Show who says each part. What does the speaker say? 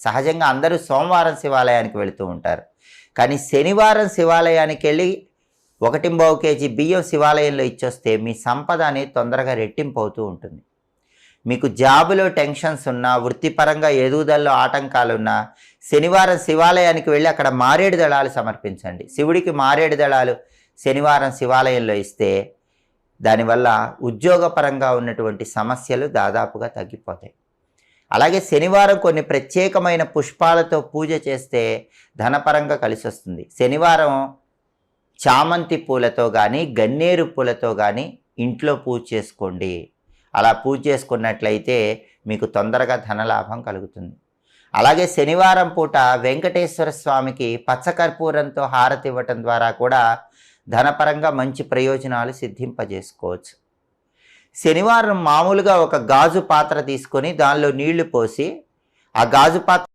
Speaker 1: సహజంగా అందరూ సోమవారం శివాలయానికి వెళుతూ ఉంటారు. కానీ శనివారం శివాలయానికి వెళ్ళి 1.25 కేజీ బియ్యం శివాలయంలో ఇచ్చొస్తే మీ సంపద అనేది తొందరగా రెట్టింపు అవుతూ ఉంటుంది. మీకు జాబులో టెన్షన్స్ ఉన్నా, వృత్తిపరంగా ఎదుగుదలలో ఆటంకాలున్నా శనివారం శివాలయానికి వెళ్ళి అక్కడ మారేడు దళాలు సమర్పించండి. శివుడికి మారేడు దళాలు శనివారం శివాలయంలో ఇస్తే దానివల్ల ఉద్యోగపరంగా ఉన్నటువంటి సమస్యలు దాదాపుగా తగ్గిపోతాయి. అలాగే శనివారం కొన్ని ప్రత్యేకమైన పుష్పాలతో పూజ చేస్తే ధనపరంగా కలిసి వస్తుంది. శనివారం చామంతి పూలతో కానీ గన్నేరు పూలతో కానీ ఇంట్లో పూజ చేసుకోండి. అలా పూజ చేసుకున్నట్లయితే మీకు తొందరగా ధనలాభం కలుగుతుంది. అలాగే శనివారం పూట వెంకటేశ్వర స్వామికి పచ్చకర్పూరంతో హారతి ఇవ్వటం ద్వారా కూడా ధనపరంగా మంచి ప్రయోజనాలు సిద్ధింపజేసుకోవచ్చు. శనివారం మామూలుగా ఒక గాజు పాత్ర తీసుకొని దానిలో నీళ్లు పోసి ఆ గాజు పాత్ర